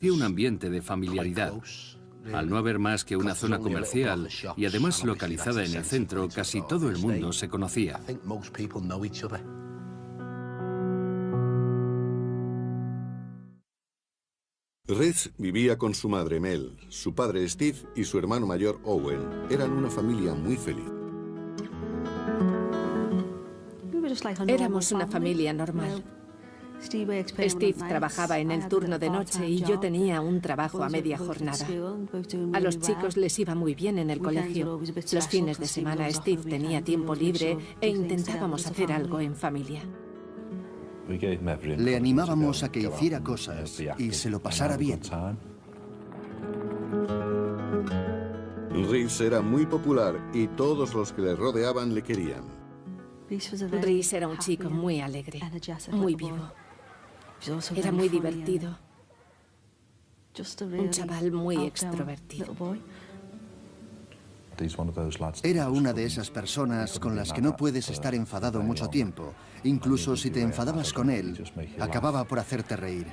Había un ambiente de familiaridad. Al no haber más que una zona comercial y además localizada en el centro, casi todo el mundo se conocía. Reeds vivía con su madre Mel, su padre Steve y su hermano mayor Owen. Eran una familia muy feliz. Éramos una familia normal. Steve trabajaba en el turno de noche y yo tenía un trabajo a media jornada. A los chicos les iba muy bien en el colegio. Los fines de semana Steve tenía tiempo libre e intentábamos hacer algo en familia. Le animábamos a que hiciera cosas y se lo pasara bien. Reeds era muy popular y todos los que le rodeaban le querían. Rees era un chico muy alegre, muy vivo. Era muy divertido. Un chaval muy extrovertido. Era una de esas personas con las que no puedes estar enfadado mucho tiempo. Incluso si te enfadabas con él, acababa por hacerte reír.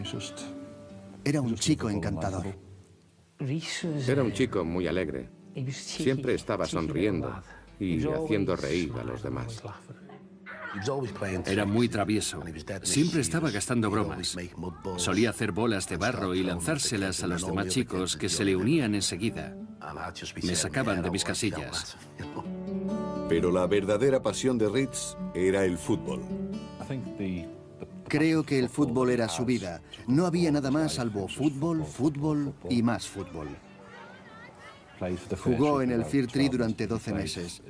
Era un chico encantador. Era un chico muy alegre. Siempre estaba sonriendo y haciendo reír a los demás. Era muy travieso. Siempre estaba gastando bromas. Solía hacer bolas de barro y lanzárselas a los demás chicos que se le unían enseguida. Me sacaban de mis casillas. Pero la verdadera pasión de Reeds era el fútbol. Creo que el fútbol era su vida. No había nada más salvo fútbol, fútbol y más fútbol. Jugó en el Fairtree durante 12 meses.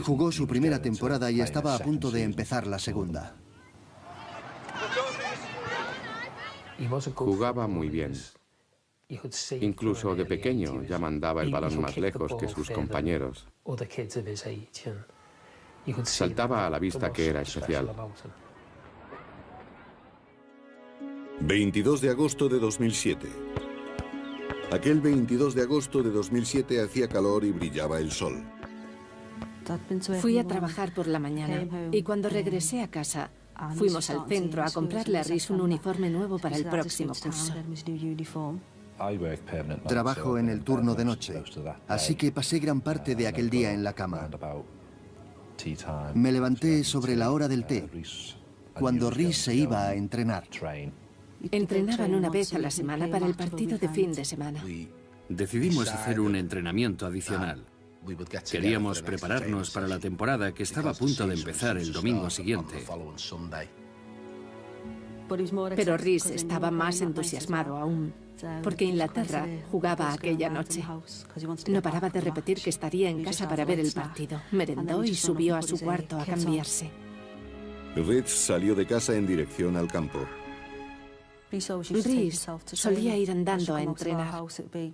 Jugó su primera temporada y estaba a punto de empezar la segunda. Jugaba muy bien. Incluso de pequeño ya mandaba el balón más lejos que sus compañeros. Saltaba a la vista que era especial. 22 de agosto de 2007. Aquel 22 de agosto de 2007 hacía calor y brillaba el sol. Fui a trabajar por la mañana y cuando regresé a casa fuimos al centro a comprarle a Rees un uniforme nuevo para el próximo curso. Trabajo en el turno de noche, así que pasé gran parte de aquel día en la cama. Me levanté sobre la hora del té, cuando Rees se iba a entrenar. Entrenaban una vez a la semana para el partido de fin de semana. Decidimos hacer un entrenamiento adicional. Queríamos prepararnos para la temporada que estaba a punto de empezar el domingo siguiente. Pero Rees estaba más entusiasmado aún, porque Inglaterra jugaba aquella noche. No paraba de repetir que estaría en casa para ver el partido. Merendó y subió a su cuarto a cambiarse. Reeds salió de casa en dirección al campo. Rees solía ir andando a entrenar.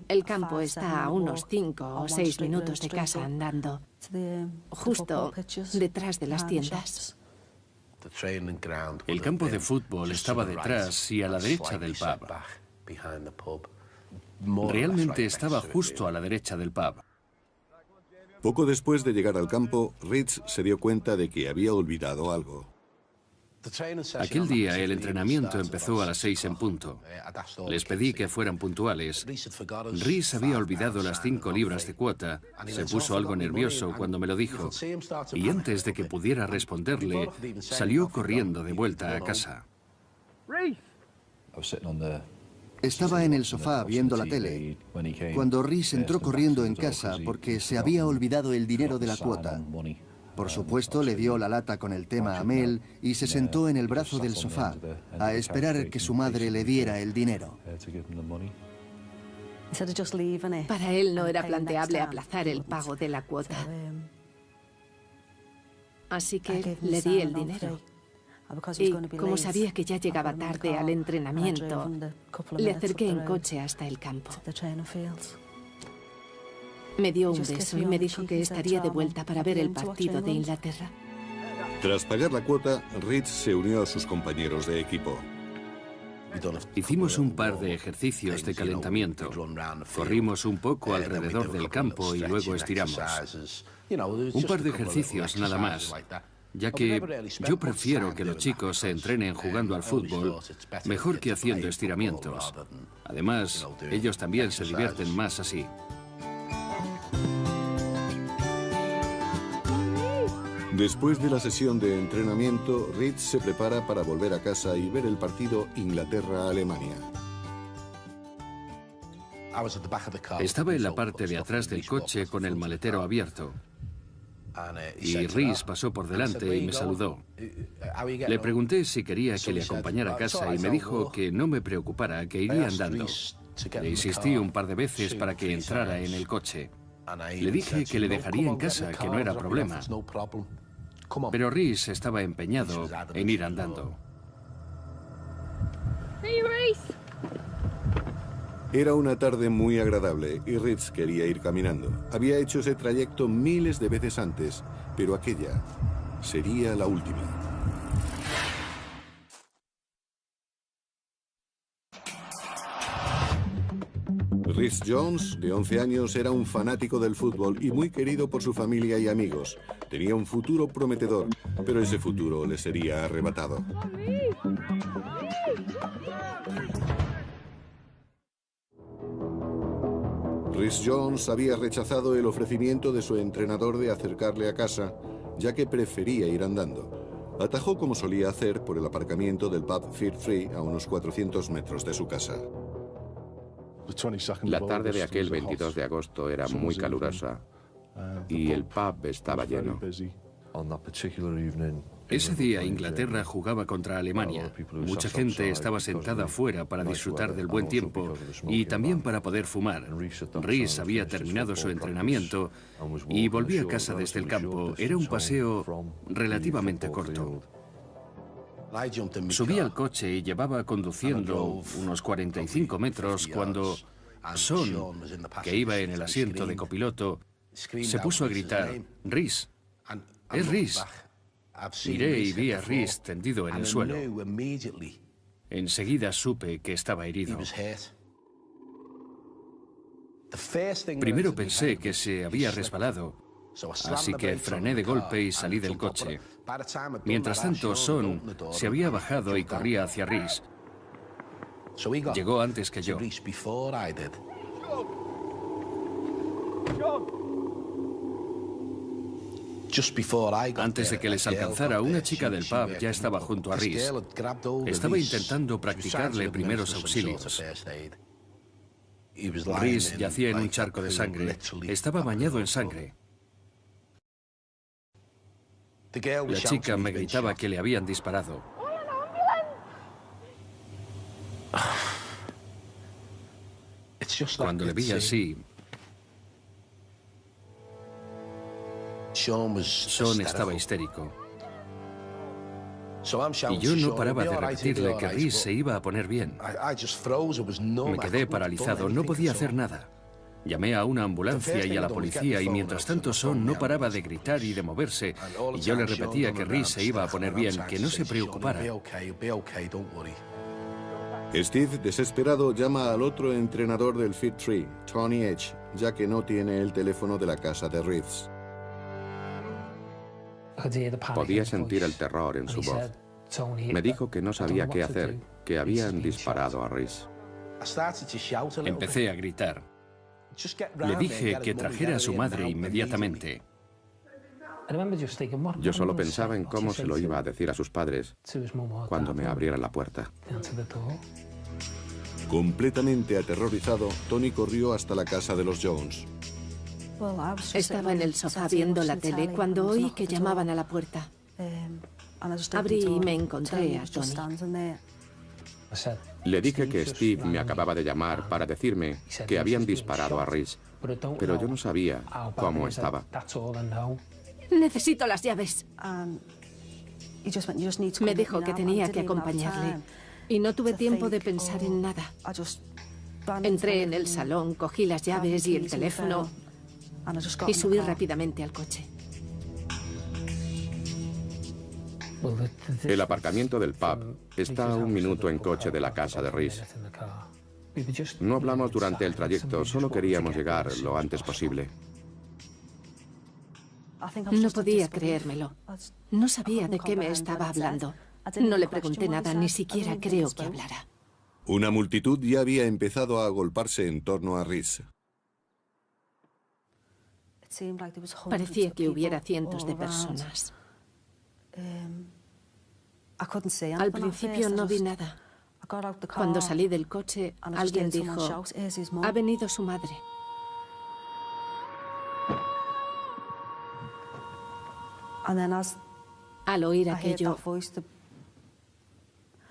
El campo está a unos 5 o 6 minutos de casa andando, justo detrás de las tiendas. El campo de fútbol estaba detrás y a la derecha del pub. Realmente estaba justo a la derecha del pub. Poco después de llegar al campo, Reeds se dio cuenta de que había olvidado algo. Aquel día el entrenamiento empezó a las 6 en punto. Les pedí que fueran puntuales. Rees había olvidado las 5 libras de cuota. Se puso algo nervioso cuando me lo dijo. Y antes de que pudiera responderle, salió corriendo de vuelta a casa. Estaba en el sofá viendo la tele, cuando Rees entró corriendo en casa porque se había olvidado el dinero de la cuota. Por supuesto, le dio la lata con el tema a Mel y se sentó en el brazo del sofá a esperar que su madre le diera el dinero. Para él no era planteable aplazar el pago de la cuota. Así que le di el dinero. Y como sabía que ya llegaba tarde al entrenamiento, le acerqué en coche hasta el campo. Me dio un beso y me dijo que estaría de vuelta para ver el partido de Inglaterra. Tras pagar la cuota, Reeds se unió a sus compañeros de equipo. Hicimos un par de ejercicios de calentamiento. Corrimos un poco alrededor del campo y luego estiramos. Un par de ejercicios nada más. ya que yo prefiero que los chicos se entrenen jugando al fútbol mejor que haciendo estiramientos. Además, ellos también se divierten más así. Después de la sesión de entrenamiento, Reed se prepara para volver a casa y ver el partido Inglaterra-Alemania. Estaba en la parte de atrás del coche con el maletero abierto. Y Rhys pasó por delante y me saludó. Le pregunté si quería que le acompañara a casa y me dijo que no me preocupara, que iría andando. Le insistí un par de veces para que entrara en el coche. Le dije que le dejaría en casa, que no era problema. Pero Rhys estaba empeñado en ir andando. Era una tarde muy agradable y Reed quería ir caminando. Había hecho ese trayecto miles de veces antes, pero aquella sería la última. Rhys Jones, de 11 años, era un fanático del fútbol y muy querido por su familia y amigos. Tenía un futuro prometedor, pero ese futuro le sería arrebatado. Rhys Jones había rechazado el ofrecimiento de su entrenador de acercarle a casa, ya que prefería ir andando. Atajó como solía hacer por el aparcamiento del pub Fear Free a unos 400 metros de su casa. La tarde de aquel 22 de agosto era muy calurosa y el pub estaba lleno. Ese día Inglaterra jugaba contra Alemania. Mucha gente estaba sentada afuera para disfrutar del buen tiempo y también para poder fumar. Rhys había terminado su entrenamiento y volvía a casa desde el campo. Era un paseo relativamente corto. Subí al coche y llevaba conduciendo unos 45 metros cuando Son, que iba en el asiento de copiloto, se puso a gritar: «Rhys, es Rhys». Miré y vi a Rhys tendido en el suelo. Enseguida supe que estaba herido. Primero pensé que se había resbalado, así que frené de golpe y salí del coche. Mientras tanto, Son se había bajado y corría hacia Rhys. Llegó antes que yo. Antes de que les alcanzara, una chica del pub ya estaba junto a Rhys. Estaba intentando practicarle primeros auxilios. Rhys yacía en un charco de sangre. Estaba bañado en sangre. La chica me gritaba que le habían disparado. Cuando le vi así, Son estaba histérico. Y yo no paraba de repetirle que Rhys se iba a poner bien. Me quedé paralizado, no podía hacer nada. Llamé a una ambulancia y a la policía y mientras tanto Son no paraba de gritar y de moverse. Y yo le repetía que Rhys se iba a poner bien, que no se preocupara. Steve, desesperado, llama al otro entrenador del Fear Free, Tony Edge, ya que no tiene el teléfono de la casa de Rhys. Podía sentir el terror en su voz. Me dijo que no sabía qué hacer, que habían disparado a Rhys. Empecé a gritar. Le dije que trajera a su madre inmediatamente. Yo solo pensaba en cómo se lo iba a decir a sus padres cuando me abrieran la puerta. Completamente aterrorizado, Tony corrió hasta la casa de los Jones. Estaba en el sofá viendo la tele cuando oí que llamaban a la puerta. Abrí y me encontré a Tony. Le dije que Steve me acababa de llamar para decirme que habían disparado a Rhys, pero yo no sabía cómo estaba. Necesito las llaves. Me dijo que tenía que acompañarle y no tuve tiempo de pensar en nada. Entré en el salón, cogí las llaves y el teléfono y subí rápidamente al coche. El aparcamiento del pub está a 1 minuto en coche de la casa de Rhys. No hablamos durante el trayecto, solo queríamos llegar lo antes posible. No podía creérmelo. No sabía de qué me estaba hablando. No le pregunté nada, ni siquiera creo que hablara. Una multitud ya había empezado a agolparse en torno a Rhys. Parecía que hubiera cientos de personas. Al principio no vi nada. Cuando salí del coche, alguien dijo, "Ha venido su madre". Al oír aquello,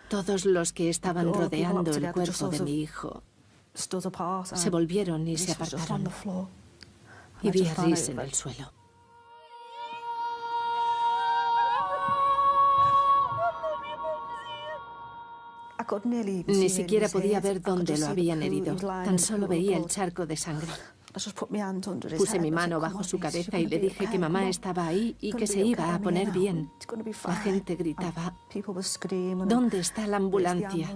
todos los que estaban rodeando el cuerpo de mi hijo se volvieron y se apartaron. Y vi a Rhys en el suelo. Ni siquiera podía ver dónde lo habían herido. Tan solo veía el charco de sangre. Puse mi mano bajo su cabeza y le dije que mamá estaba ahí y que se iba a poner bien. La gente gritaba, ¿dónde está la ambulancia?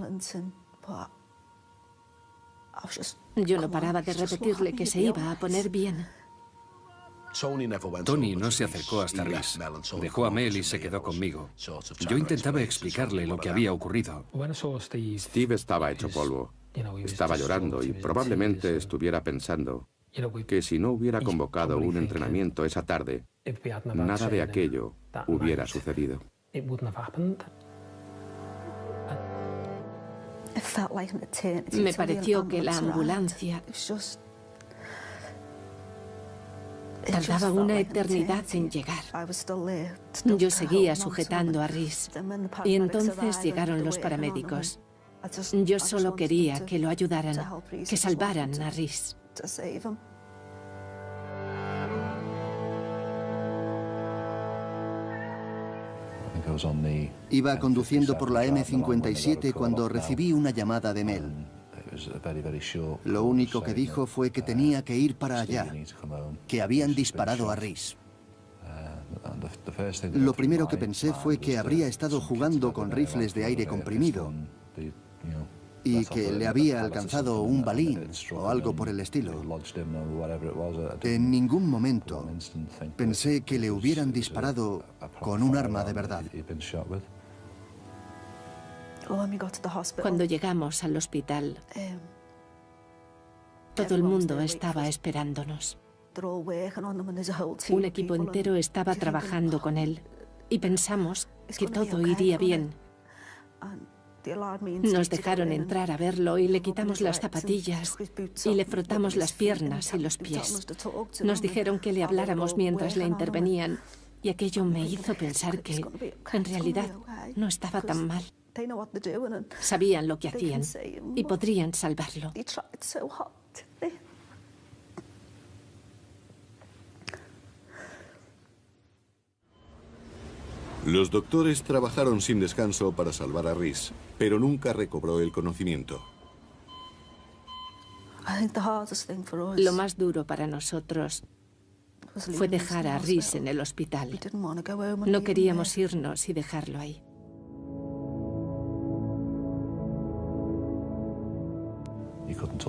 Yo no paraba de repetirle que se iba a poner bien. Tony no se acercó hasta Rhys. Dejó a Mel y se quedó conmigo. Yo intentaba explicarle lo que había ocurrido. Steve estaba hecho polvo. Estaba llorando y probablemente estuviera pensando que si no hubiera convocado un entrenamiento esa tarde, nada de aquello hubiera sucedido. Me pareció que la ambulancia tardaba una eternidad en llegar. Yo seguía sujetando a Rhys y entonces llegaron los paramédicos. Yo solo quería que lo ayudaran, que salvaran a Rhys. Iba conduciendo por la M57 cuando recibí una llamada de Mel. Lo único que dijo fue que tenía que ir para allá, que habían disparado a Rhys. Lo primero que pensé fue que habría estado jugando con rifles de aire comprimido y que le había alcanzado un balín o algo por el estilo. En ningún momento pensé que le hubieran disparado con un arma de verdad. Cuando llegamos al hospital, todo el mundo estaba esperándonos. Un equipo entero estaba trabajando con él y pensamos que todo iría bien. Nos dejaron entrar a verlo y le quitamos las zapatillas y le frotamos las piernas y los pies. Nos dijeron que le habláramos mientras le intervenían y aquello me hizo pensar que, en realidad, no estaba tan mal. Sabían lo que hacían y podrían salvarlo. Los doctores trabajaron sin descanso para salvar a Rhys, pero nunca recobró el conocimiento. Lo más duro para nosotros fue dejar a Rhys en el hospital. No queríamos irnos y dejarlo ahí.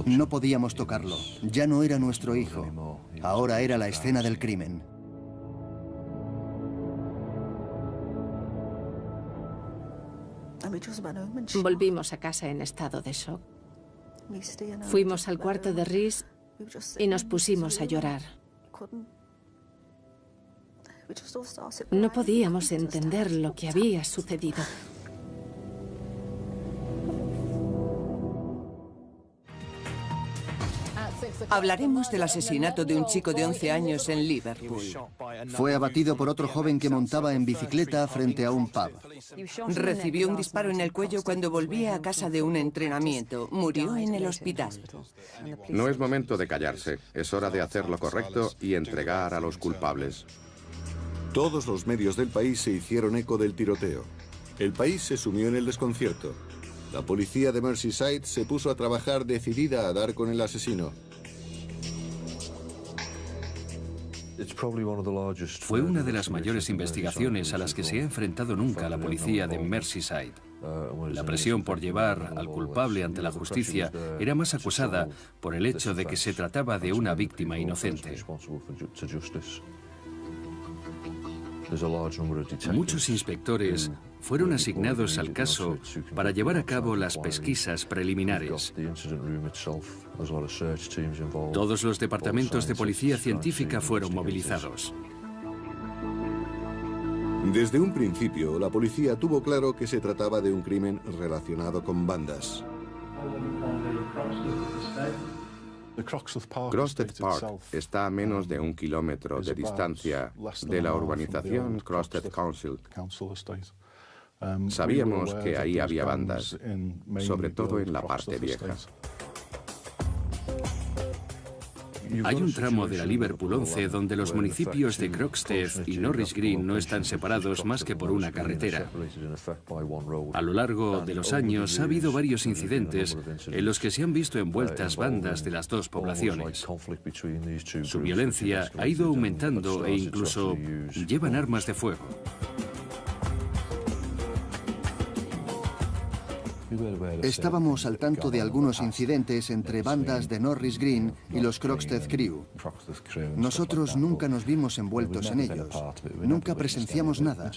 No podíamos tocarlo. Ya no era nuestro hijo. Ahora era la escena del crimen. Volvimos a casa en estado de shock. Fuimos al cuarto de Rhys y nos pusimos a llorar. No podíamos entender lo que había sucedido. Hablaremos del asesinato de un chico de 11 años en Liverpool. Fue abatido por otro joven que montaba en bicicleta frente a un pub. Recibió un disparo en el cuello cuando volvía a casa de un entrenamiento. Murió en el hospital. No es momento de callarse. Es hora de hacer lo correcto y entregar a los culpables. Todos los medios del país se hicieron eco del tiroteo. El país se sumió en el desconcierto. La policía de Merseyside se puso a trabajar decidida a dar con el asesino. Fue una de las mayores investigaciones a las que se ha enfrentado nunca la policía de Merseyside. La presión por llevar al culpable ante la justicia era más acusada por el hecho de que se trataba de una víctima inocente. Muchos inspectores fueron asignados al caso para llevar a cabo las pesquisas preliminares. Todos los departamentos de policía científica fueron movilizados. Desde un principio, la policía tuvo claro que se trataba de un crimen relacionado con bandas. Crosted Park está a menos de 1 kilómetro de distancia de la urbanización Crosted Council. Sabíamos que ahí había bandas, sobre todo en la parte vieja. Hay un tramo de la Liverpool 11 donde los municipios de Croxteth y Norris Green no están separados más que por una carretera. A lo largo de los años ha habido varios incidentes en los que se han visto envueltas bandas de las dos poblaciones. Su violencia ha ido aumentando e incluso llevan armas de fuego. Estábamos al tanto de algunos incidentes entre bandas de Norris Green y los Croxteth Crew. Nosotros nunca nos vimos envueltos en ellos. Nunca presenciamos nada.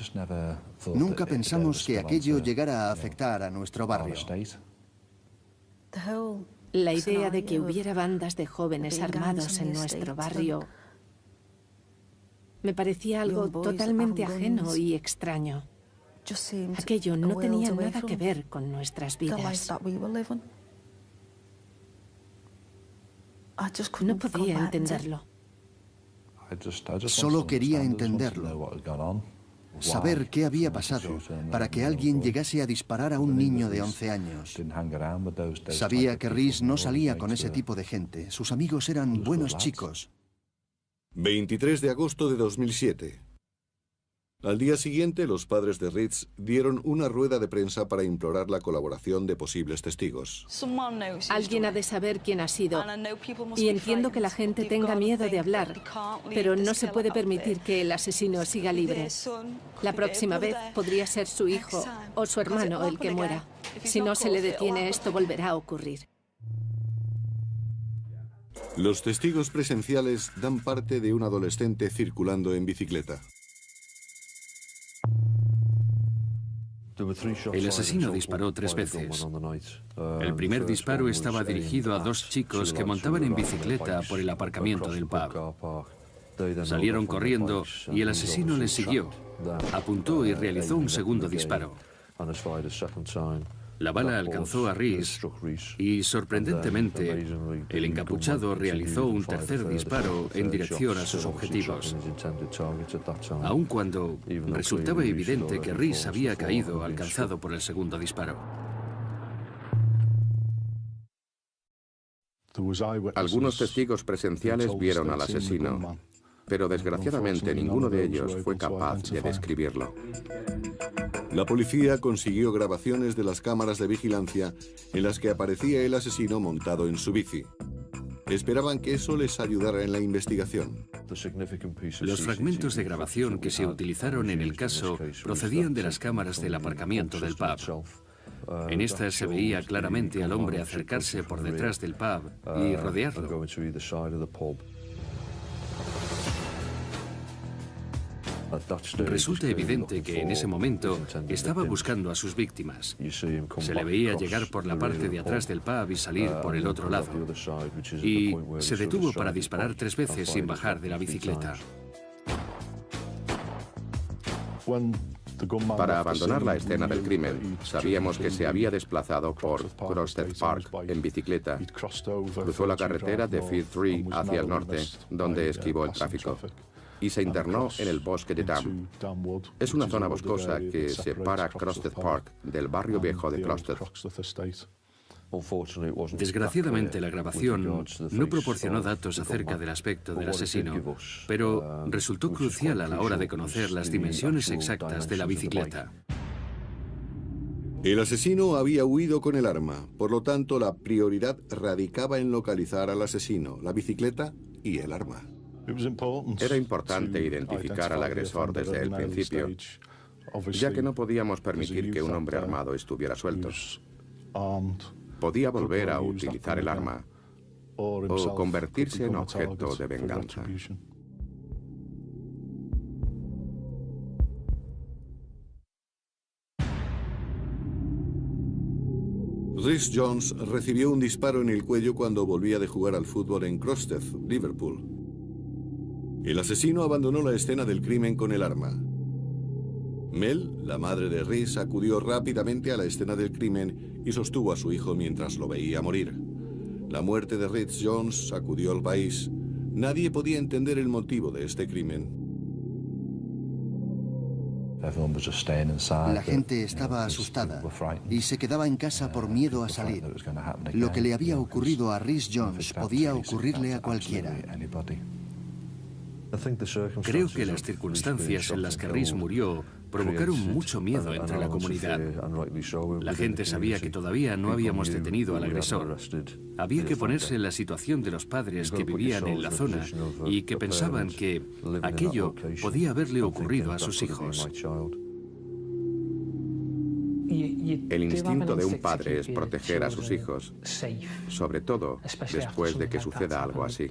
Nunca pensamos que aquello llegara a afectar a nuestro barrio. La idea de que hubiera bandas de jóvenes armados en nuestro barrio me parecía algo totalmente ajeno y extraño. Aquello no tenía nada que ver con nuestras vidas. No podía entenderlo. Solo quería entenderlo. Saber qué había pasado para que alguien llegase a disparar a un niño de 11 años. Sabía que Rhys no salía con ese tipo de gente. Sus amigos eran buenos chicos. 23 de agosto de 2007. Al día siguiente, los padres de Rhys dieron una rueda de prensa para implorar la colaboración de posibles testigos. Alguien ha de saber quién ha sido. Y entiendo que la gente tenga miedo de hablar, pero no se puede permitir que el asesino siga libre. La próxima vez podría ser su hijo o su hermano el que muera. Si no se le detiene, esto volverá a ocurrir. Los testigos presenciales dan parte de un adolescente circulando en bicicleta. El asesino disparó 3 veces. El primer disparo estaba dirigido a 2 chicos que montaban en bicicleta por el aparcamiento del pub. Salieron corriendo y el asesino les siguió. Apuntó y realizó un segundo disparo. La bala alcanzó a Rhys y, sorprendentemente, el encapuchado realizó un tercer disparo en dirección a sus objetivos, aun cuando resultaba evidente que Rhys había caído alcanzado por el segundo disparo. Algunos testigos presenciales vieron al asesino, pero desgraciadamente ninguno de ellos fue capaz de describirlo. La policía consiguió grabaciones de las cámaras de vigilancia en las que aparecía el asesino montado en su bici. Esperaban que eso les ayudara en la investigación. Los fragmentos de grabación que se utilizaron en el caso procedían de las cámaras del aparcamiento del pub. En estas se veía claramente al hombre acercarse por detrás del pub y rodearlo. Resulta evidente que en ese momento estaba buscando a sus víctimas. Se le veía llegar por la parte de atrás del pub y salir por el otro lado. Y se detuvo para disparar 3 veces sin bajar de la bicicleta. Para abandonar la escena del crimen, sabíamos que se había desplazado por Crosted Park en bicicleta. Cruzó la carretera de Firth Tree hacia el norte, donde esquivó el tráfico, y se internó en el bosque de Dam. Es una zona boscosa que separa Crosted Park del barrio viejo de Crosted. Desgraciadamente, la grabación no proporcionó datos acerca del aspecto del asesino, pero resultó crucial a la hora de conocer las dimensiones exactas de la bicicleta. El asesino había huido con el arma, por lo tanto la prioridad radicaba en localizar al asesino, la bicicleta y el arma. Era importante identificar al agresor desde el principio, ya que no podíamos permitir que un hombre armado estuviera suelto. Podía volver a utilizar el arma o convertirse en objeto de venganza. Rhys Jones recibió un disparo en el cuello cuando volvía de jugar al fútbol en Crosted, Liverpool. El asesino abandonó la escena del crimen con el arma. Mel, la madre de Rhys, acudió rápidamente a la escena del crimen y sostuvo a su hijo mientras lo veía morir. La muerte de Rhys Jones sacudió al país. Nadie podía entender el motivo de este crimen. La gente estaba asustada y se quedaba en casa por miedo a salir. Lo que le había ocurrido a Rhys Jones podía ocurrirle a cualquiera. Creo que las circunstancias en las que Rhys murió provocaron mucho miedo entre la comunidad. La gente sabía que todavía no habíamos detenido al agresor. Había que ponerse en la situación de los padres que vivían en la zona y que pensaban que aquello podía haberle ocurrido a sus hijos. El instinto de un padre es proteger a sus hijos, sobre todo después de que suceda algo así.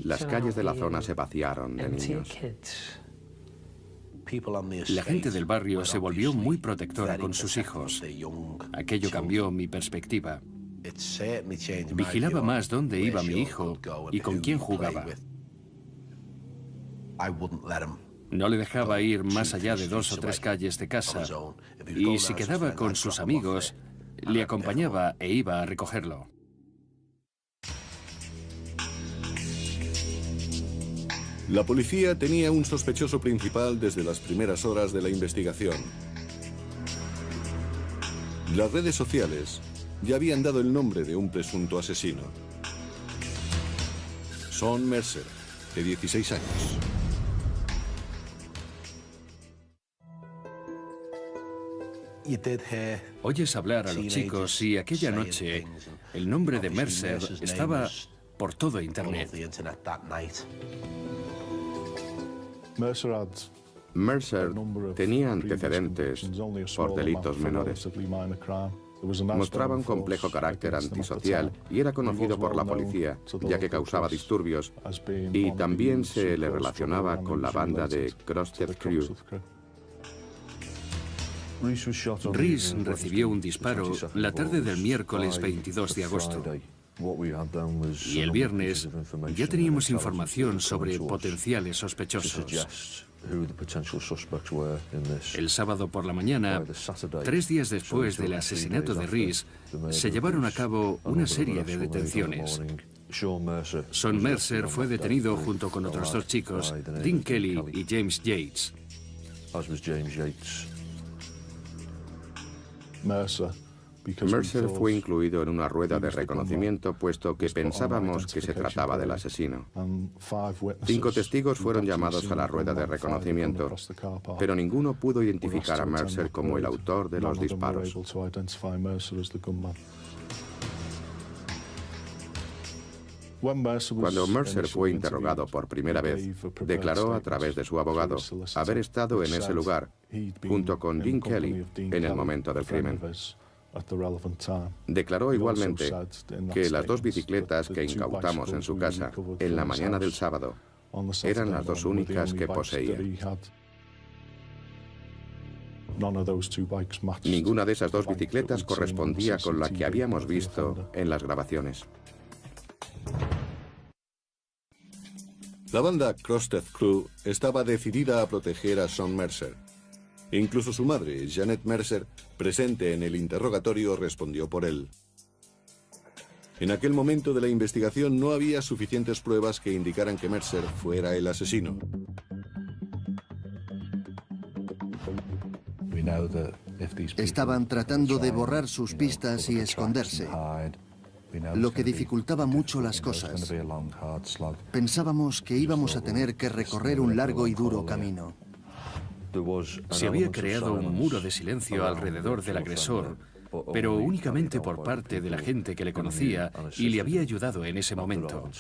Las calles de la zona se vaciaron de niños. La gente del barrio se volvió muy protectora con sus hijos. Aquello cambió mi perspectiva. Vigilaba más dónde iba mi hijo y con quién jugaba. No le dejaba ir más allá de 2 o 3 calles de casa. Y si quedaba con sus amigos, le acompañaba e iba a recogerlo. La policía tenía un sospechoso principal desde las primeras horas de la investigación. Las redes sociales ya habían dado el nombre de un presunto asesino. Sean Mercer, de 16 años. Oyes hablar a los chicos y aquella noche el nombre de Mercer estaba por todo Internet. Mercer tenía antecedentes por delitos menores. Mostraba un complejo carácter antisocial y era conocido por la policía, ya que causaba disturbios, y también se le relacionaba con la banda de Crosted Crew. Rhys recibió un disparo la tarde del miércoles 22 de agosto. Y el viernes ya teníamos información sobre potenciales sospechosos. El sábado por la mañana, 3 días después del asesinato de Rhys, se llevaron a cabo una serie de detenciones. Sean Mercer fue detenido junto con otros 2 chicos, Dean Kelly y James Yates. Mercer fue incluido en una rueda de reconocimiento, puesto que pensábamos que se trataba del asesino. 5 testigos fueron llamados a la rueda de reconocimiento, pero ninguno pudo identificar a Mercer como el autor de los disparos. Cuando Mercer fue interrogado por primera vez, declaró a través de su abogado haber estado en ese lugar, junto con Dean Kelly, en el momento del crimen. Declaró igualmente que las 2 bicicletas que incautamos en su casa en la mañana del sábado eran las 2 únicas que poseía. Ninguna de esas 2 bicicletas correspondía con la que habíamos visto en las grabaciones. La banda Crosted Crew estaba decidida a proteger a Sean Mercer. Incluso su madre, Janet Mercer, presente en el interrogatorio, respondió por él. En aquel momento de la investigación no había suficientes pruebas que indicaran que Mercer fuera el asesino. Estaban tratando de borrar sus pistas y esconderse, lo que dificultaba mucho las cosas. Pensábamos que íbamos a tener que recorrer un largo y duro camino. Se había creado un muro de silencio alrededor del agresor, pero únicamente por parte de la gente que le conocía y le había ayudado en ese momento.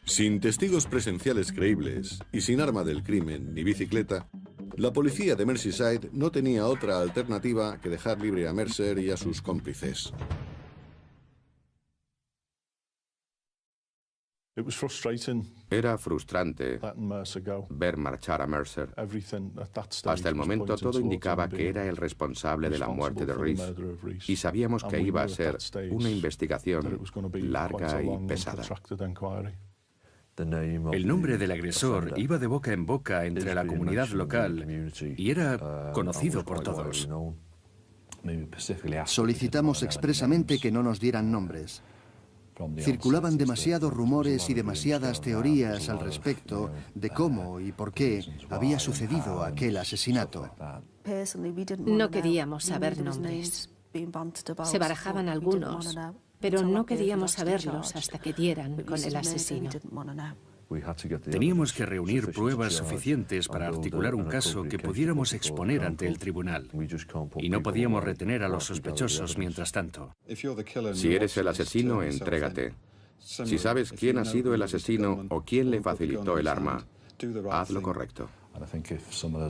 Sin testigos presenciales creíbles y sin arma del crimen ni bicicleta, la policía de Merseyside no tenía otra alternativa que dejar libre a Mercer y a sus cómplices. Era frustrante ver marchar a Mercer. Hasta el momento todo indicaba que era el responsable de la muerte de Reese y sabíamos que iba a ser una investigación larga y pesada. El nombre del agresor iba de boca en boca entre la comunidad local y era conocido por todos. Solicitamos expresamente que no nos dieran nombres. Circulaban demasiados rumores y demasiadas teorías al respecto de cómo y por qué había sucedido aquel asesinato. No queríamos saber nombres. Se barajaban algunos, pero no queríamos saberlos hasta que dieran con el asesino. Teníamos que reunir pruebas suficientes para articular un caso que pudiéramos exponer ante el tribunal. Y no podíamos retener a los sospechosos mientras tanto. Si eres el asesino, entrégate. Si sabes quién ha sido el asesino o quién le facilitó el arma, haz lo correcto.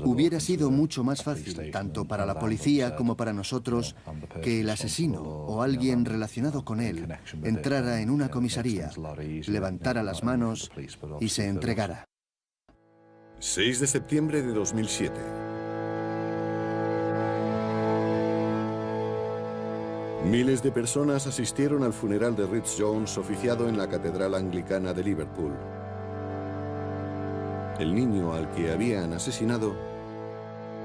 Hubiera sido mucho más fácil, tanto para la policía como para nosotros, que el asesino o alguien relacionado con él entrara en una comisaría, levantara las manos y se entregara. 6 de septiembre de 2007. Miles de personas asistieron al funeral de Rhys Jones oficiado en la Catedral Anglicana de Liverpool. El niño al que habían asesinado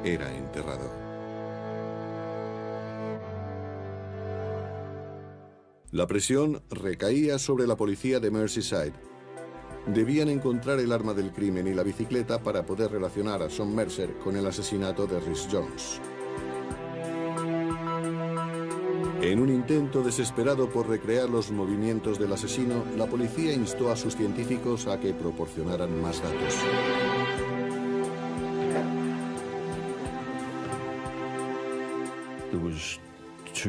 era enterrado. La presión recaía sobre la policía de Merseyside. Debían encontrar el arma del crimen y la bicicleta para poder relacionar a Sean Mercer con el asesinato de Rhys Jones. En un intento desesperado por recrear los movimientos del asesino, la policía instó a sus científicos a que proporcionaran más datos.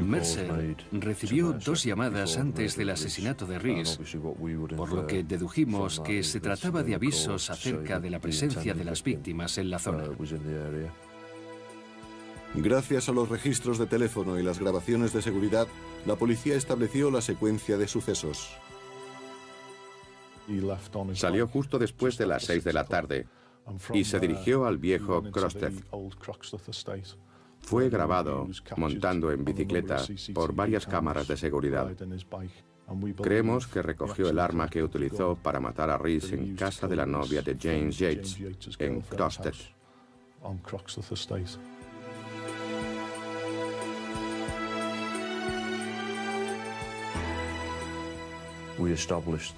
Mercer recibió 2 llamadas antes del asesinato de Reese, por lo que dedujimos que se trataba de avisos acerca de la presencia de las víctimas en la zona. Gracias a los registros de teléfono y las grabaciones de seguridad, la policía estableció la secuencia de sucesos. Salió justo después de las 6 de la tarde y se dirigió al viejo Crosted. Fue grabado montando en bicicleta por varias cámaras de seguridad. Creemos que recogió el arma que utilizó para matar a Reese en casa de la novia de James Yates, en Crosted.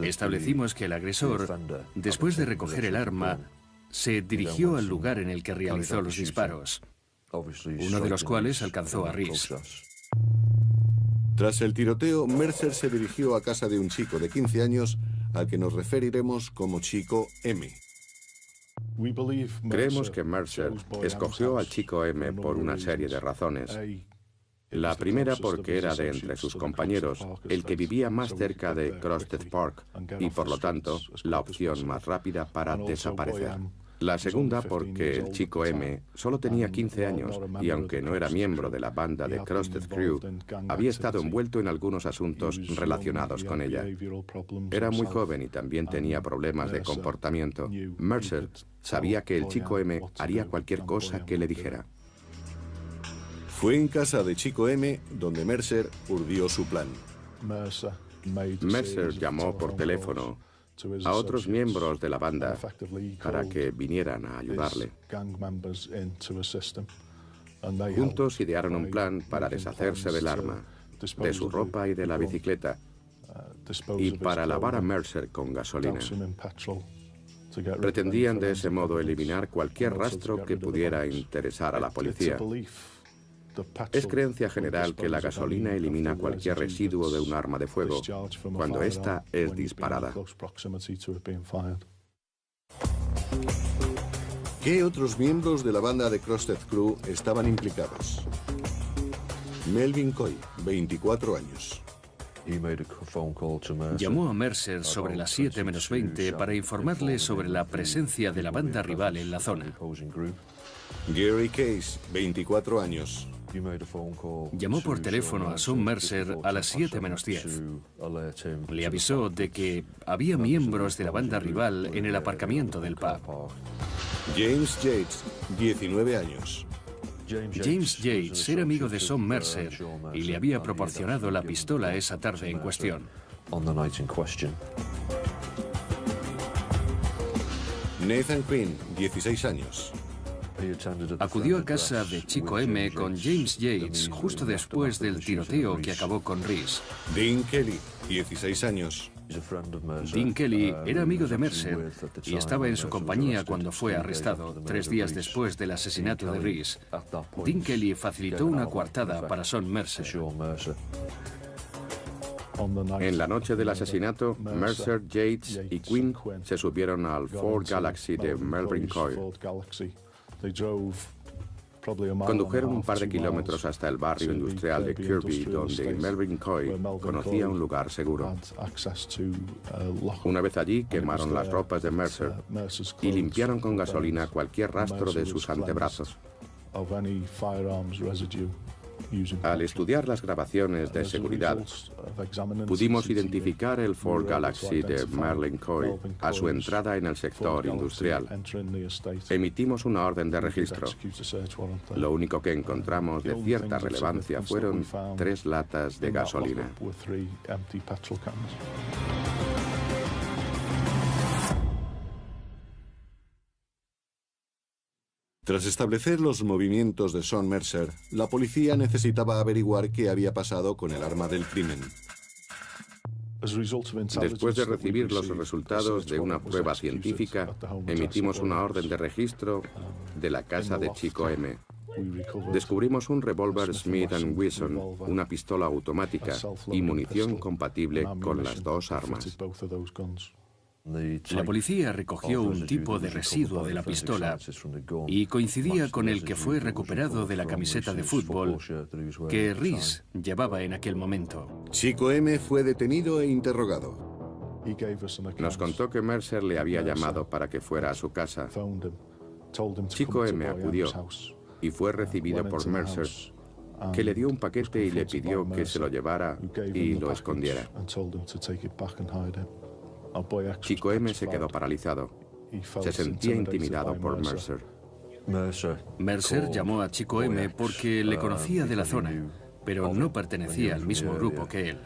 Establecimos que el agresor, después de recoger el arma, se dirigió al lugar en el que realizó los disparos, uno de los cuales alcanzó a Reese. Tras el tiroteo, Mercer se dirigió a casa de un chico de 15 años al que nos referiremos como Chico M. Creemos que Mercer escogió al chico M por una serie de razones. La primera porque era de entre sus compañeros el que vivía más cerca de Crosted Park y por lo tanto la opción más rápida para desaparecer. La segunda porque el chico M solo tenía 15 años y aunque no era miembro de la banda de Crosted Crew, había estado envuelto en algunos asuntos relacionados con ella. Era muy joven y también tenía problemas de comportamiento. Mercer sabía que el chico M haría cualquier cosa que le dijera. Fue en casa de Chico M donde Mercer urdió su plan. Mercer llamó por teléfono a otros miembros de la banda para que vinieran a ayudarle. Juntos idearon un plan para deshacerse del arma, de su ropa y de la bicicleta, y para lavar a Mercer con gasolina. Pretendían de ese modo eliminar cualquier rastro que pudiera interesar a la policía. Es creencia general que la gasolina elimina cualquier residuo de un arma de fuego cuando ésta es disparada. ¿Qué otros miembros de la banda de Crosted Crew estaban implicados? Melvin Coy, 24 años. Llamó a Mercer sobre las 7 menos 20 para informarle sobre la presencia de la banda rival en la zona. Gary Case, 24 años. Llamó por teléfono a Sean Mercer a las 7 menos 10. Le avisó de que había miembros de la banda rival en el aparcamiento del pub. James Yates, 19 años. James Yates era amigo de Sean Mercer y le había proporcionado la pistola esa tarde en cuestión. Nathan Quinn, 16 años. Acudió a casa de Chico M con James Yates justo después del tiroteo que acabó con Reese. Dean Kelly, 16 años. Dean Kelly era amigo de Mercer y estaba en su compañía cuando fue arrestado, 3 días después del asesinato de Reese. Dean Kelly facilitó una coartada para Sean Mercer. En la noche del asesinato, Mercer, Yates y Quinn se subieron al Ford Galaxy de Melvin Coy. Condujeron un par de kilómetros hasta el barrio industrial de Kirby, donde Melvin Coy conocía un lugar seguro. Una vez allí, quemaron las ropas de Mercer y limpiaron con gasolina cualquier rastro de sus antebrazos. Al estudiar las grabaciones de seguridad, pudimos identificar el Ford Galaxy de Melvin Coy a su entrada en el sector industrial. Emitimos una orden de registro. Lo único que encontramos de cierta relevancia fueron 3 latas de gasolina. Tras establecer los movimientos de Sean Mercer, la policía necesitaba averiguar qué había pasado con el arma del crimen. Después de recibir los resultados de una prueba científica, emitimos una orden de registro de la casa de Chico M. Descubrimos un revólver Smith & Wesson, una pistola automática y munición compatible con las 2 armas. La policía recogió un tipo de residuo de la pistola y coincidía con el que fue recuperado de la camiseta de fútbol que Reese llevaba en aquel momento. Chico M fue detenido e interrogado. Nos contó que Mercer le había llamado para que fuera a su casa. Chico M acudió y fue recibido por Mercer, que le dio un paquete y le pidió que se lo llevara y lo escondiera. Chico M se quedó paralizado. Se sentía intimidado por Mercer. Mercer llamó a Chico M porque le conocía de la zona, pero no pertenecía al mismo grupo que él.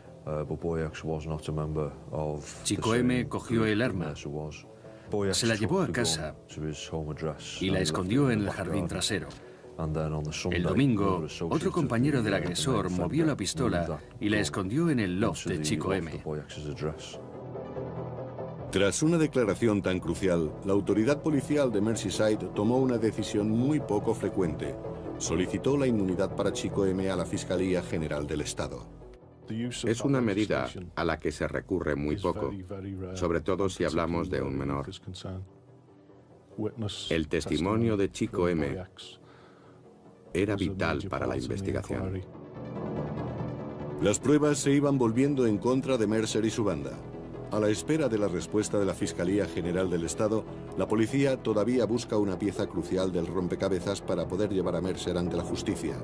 Chico M cogió el arma, se la llevó a casa y la escondió en el jardín trasero. El domingo, otro compañero del agresor movió la pistola y la escondió en el loft de Chico M. Tras una declaración tan crucial, la autoridad policial de Merseyside tomó una decisión muy poco frecuente. Solicitó la inmunidad para Chico M a la Fiscalía General del Estado. Es una medida a la que se recurre muy poco, sobre todo si hablamos de un menor. El testimonio de Chico M era vital para la investigación. Las pruebas se iban volviendo en contra de Mercer y su banda. A la espera de la respuesta de la Fiscalía General del Estado, la policía todavía busca una pieza crucial del rompecabezas para poder llevar a Mercer ante la justicia.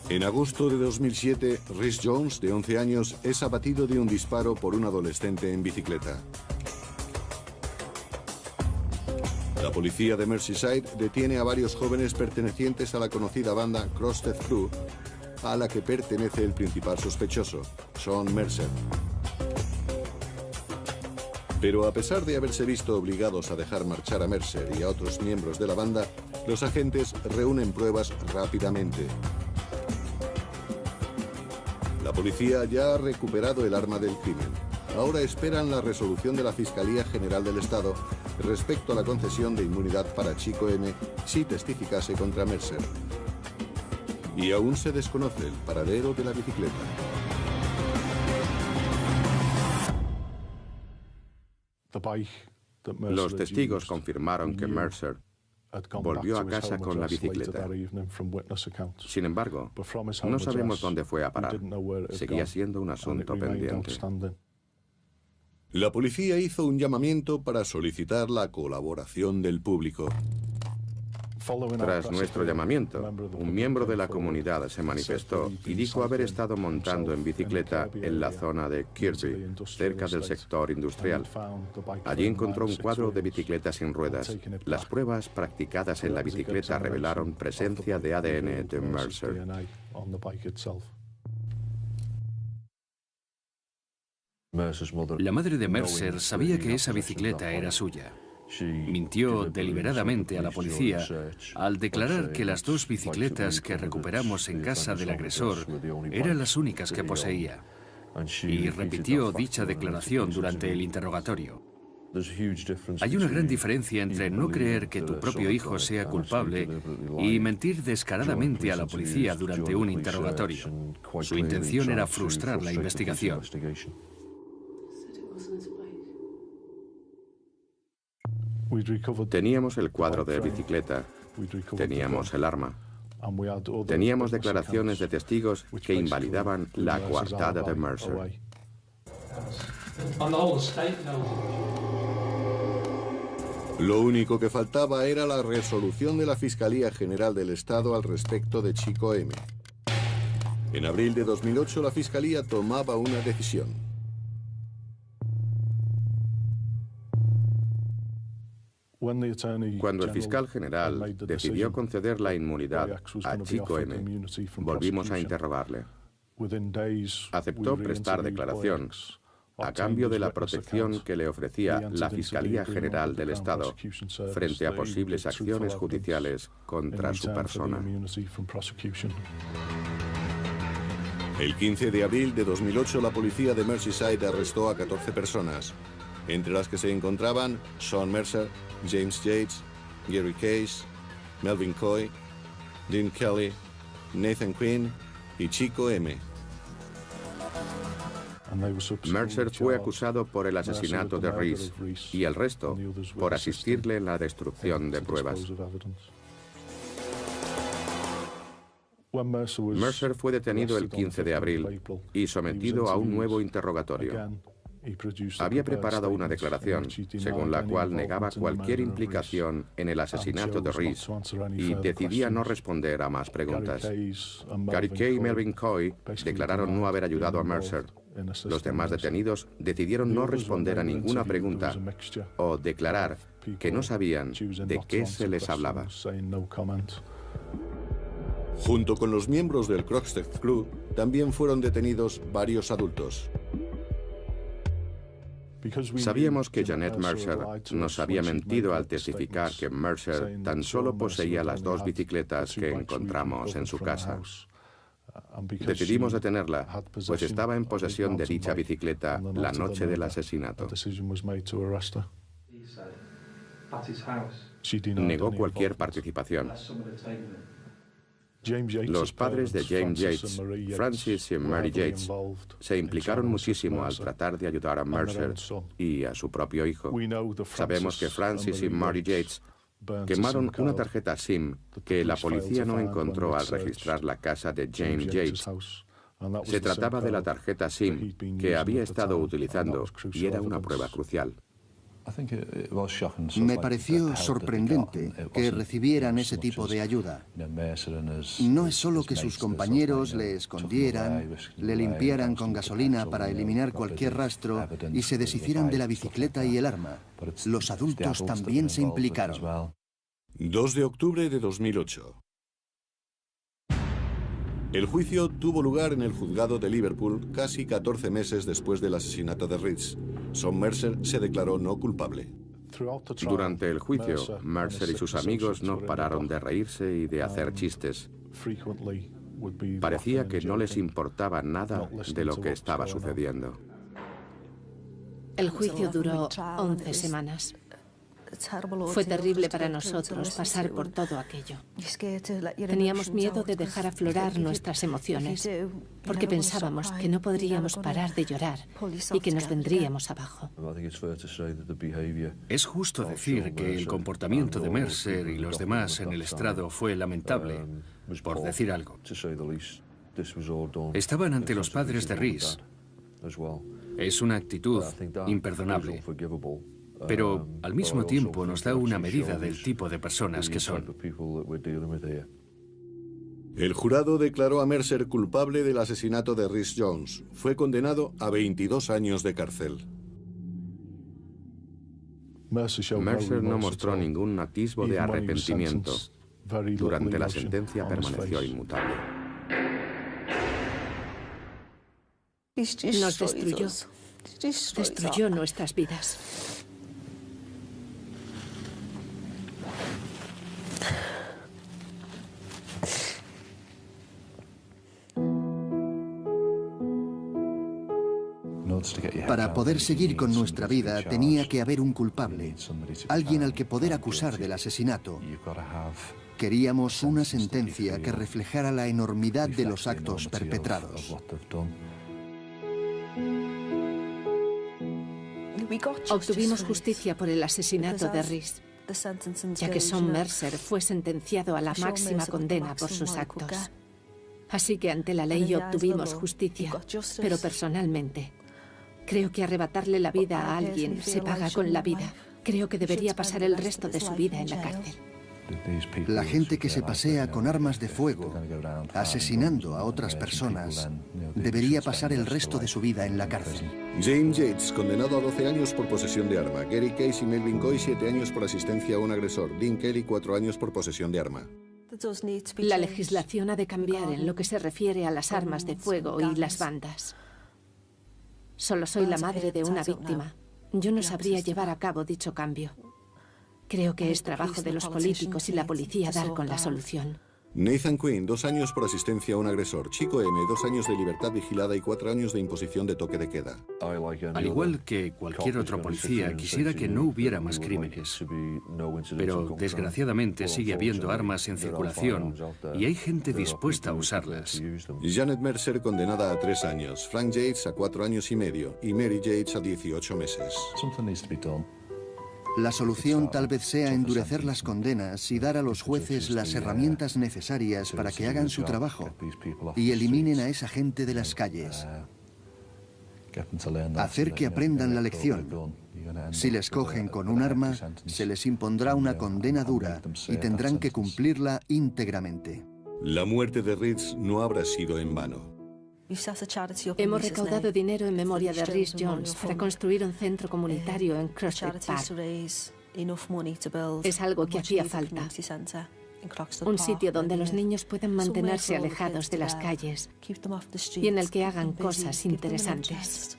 En agosto de 2007, Reese Jones, de 11 años, es abatido de un disparo por un adolescente en bicicleta. La policía de Merseyside detiene a varios jóvenes pertenecientes a la conocida banda Crosted Crew, a la que pertenece el principal sospechoso, Sean Mercer. Pero a pesar de haberse visto obligados a dejar marchar a Mercer y a otros miembros de la banda, los agentes reúnen pruebas rápidamente. La policía ya ha recuperado el arma del crimen. Ahora esperan la resolución de la Fiscalía General del Estado respecto a la concesión de inmunidad para Chico M si testificase contra Mercer. Y aún se desconoce el paradero de la bicicleta. Los testigos confirmaron que Mercer volvió a casa con la bicicleta. Sin embargo, no sabemos dónde fue a parar. Seguía siendo un asunto pendiente. La policía hizo un llamamiento para solicitar la colaboración del público. Tras nuestro llamamiento, un miembro de la comunidad se manifestó y dijo haber estado montando en bicicleta en la zona de Kirby, cerca del sector industrial. Allí encontró un cuadro de bicicletas sin ruedas. Las pruebas practicadas en la bicicleta revelaron presencia de ADN de Mercer. La madre de Mercer sabía que esa bicicleta era suya. Mintió deliberadamente a la policía al declarar que las 2 bicicletas que recuperamos en casa del agresor eran las únicas que poseía. Y repitió dicha declaración durante el interrogatorio. Hay una gran diferencia entre no creer que tu propio hijo sea culpable y mentir descaradamente a la policía durante un interrogatorio. Su intención era frustrar la investigación. Teníamos el cuadro de bicicleta, teníamos el arma, teníamos declaraciones de testigos que invalidaban la coartada de Mercer. Lo único que faltaba era la resolución de la Fiscalía General del Estado al respecto de Chico M. En abril de 2008 la Fiscalía tomaba una decisión. Cuando el fiscal general decidió conceder la inmunidad a Chico M, volvimos a interrogarle. Aceptó prestar declaración a cambio de la protección que le ofrecía la Fiscalía General del Estado frente a posibles acciones judiciales contra su persona. El 15 de abril de 2008 la policía de Merseyside arrestó a 14 personas, entre las que se encontraban Sean Mercer, James Yates, Gary Case, Melvin Coy, Dean Kelly, Nathan Quinn y Chico M. Mercer fue acusado por el asesinato de Reese y el resto por asistirle en la destrucción de pruebas. Mercer fue detenido el 15 de abril y sometido a un nuevo interrogatorio. Había preparado una declaración, según la cual negaba cualquier implicación en el asesinato de Reese y decidía no responder a más preguntas. Gary Kay y Melvin Coy declararon no haber ayudado a Mercer. Los demás detenidos decidieron no responder a ninguna pregunta o declarar que no sabían de qué se les hablaba. Junto con los miembros del Krogstad Crew, también fueron detenidos varios adultos. Sabíamos que Janet Mercer nos había mentido al testificar que Mercer tan solo poseía las 2 bicicletas que encontramos en su casa. Decidimos detenerla, pues estaba en posesión de dicha bicicleta la noche del asesinato. Negó cualquier participación. Los padres de James Yates, Francis y Mary Yates, se implicaron muchísimo al tratar de ayudar a Mercer y a su propio hijo. Sabemos que Francis y Mary Yates quemaron una tarjeta SIM que la policía no encontró al registrar la casa de James Yates. Se trataba de la tarjeta SIM que había estado utilizando y era una prueba crucial. Me pareció sorprendente que recibieran ese tipo de ayuda. No es solo que sus compañeros le escondieran, le limpiaran con gasolina para eliminar cualquier rastro y se deshicieran de la bicicleta y el arma. Los adultos también se implicaron. 2 de octubre de 2008. El juicio tuvo lugar en el juzgado de Liverpool casi 14 meses después del asesinato de Reese. Sean Mercer se declaró no culpable. Durante el juicio, Mercer y sus amigos no pararon de reírse y de hacer chistes. Parecía que no les importaba nada de lo que estaba sucediendo. El juicio duró 11 semanas. Fue terrible para nosotros pasar por todo aquello. Teníamos miedo de dejar aflorar nuestras emociones, porque pensábamos que no podríamos parar de llorar y que nos vendríamos abajo. Es justo decir que el comportamiento de Mercer y los demás en el estrado fue lamentable, por decir algo. Estaban ante los padres de Rhys. Es una actitud imperdonable, pero al mismo tiempo nos da una medida del tipo de personas que son. El jurado declaró a Mercer culpable del asesinato de Rhys Jones. Fue condenado a 22 años de cárcel. Mercer no mostró ningún atisbo de arrepentimiento. Durante la sentencia permaneció inmutable. Nos destruyó. Destruyó nuestras vidas. Para poder seguir con nuestra vida tenía que haber un culpable, alguien al que poder acusar del asesinato. Queríamos una sentencia que reflejara la enormidad de los actos perpetrados. Obtuvimos justicia por el asesinato de Rhys, ya que Sean Mercer fue sentenciado a la máxima condena por sus actos. Así que ante la ley obtuvimos justicia, pero personalmente creo que arrebatarle la vida a alguien se paga con la vida. Creo que debería pasar el resto de su vida en la cárcel. La gente que se pasea con armas de fuego, asesinando a otras personas, debería pasar el resto de su vida en la cárcel. James Yates, condenado a 12 años por posesión de arma. Gary Case y Melvin Coy, 7 años por asistencia a un agresor. Dean Kelly, 4 años por posesión de arma. La legislación ha de cambiar en lo que se refiere a las armas de fuego y las bandas. Solo soy la madre de una víctima. Yo no sabría llevar a cabo dicho cambio. Creo que es trabajo de los políticos y la policía dar con la solución. Nathan Quinn, 2 años por asistencia a un agresor. Chico M, 2 años de libertad vigilada y 4 años de imposición de toque de queda. Al igual que cualquier otro policía, quisiera que no hubiera más crímenes. Pero desgraciadamente sigue habiendo armas en circulación y hay gente dispuesta a usarlas. Janet Mercer, condenada a 3 años. Frank Yates a 4 años y medio. Y Mary Yates a 18 meses. La solución tal vez sea endurecer las condenas y dar a los jueces las herramientas necesarias para que hagan su trabajo y eliminen a esa gente de las calles. Hacer que aprendan la lección. Si les cogen con un arma, se les impondrá una condena dura y tendrán que cumplirla íntegramente. La muerte de Rhys no habrá sido en vano. Hemos recaudado dinero en memoria de Rhys Jones para construir un centro comunitario en Crossett Park. Es algo que hacía falta. Un sitio donde los niños puedan mantenerse alejados de las calles y en el que hagan cosas interesantes.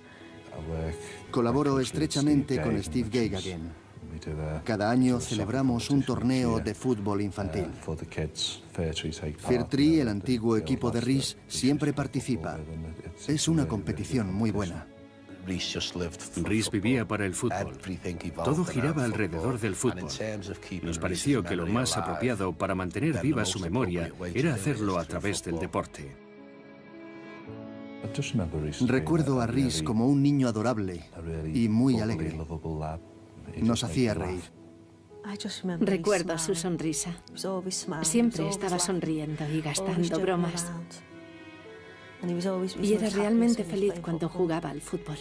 Colaboro estrechamente con Steve Geigagen. Cada año celebramos un torneo de fútbol infantil. Fair Tree, el antiguo equipo de Rhys, siempre participa. Es una competición muy buena. Rhys vivía para el fútbol. Todo giraba alrededor del fútbol. Nos pareció que lo más apropiado para mantener viva su memoria era hacerlo a través del deporte. Recuerdo a Rhys como un niño adorable y muy alegre. Nos hacía reír. Recuerdo su sonrisa. Siempre estaba sonriendo y gastando bromas. Y era realmente feliz cuando jugaba al fútbol.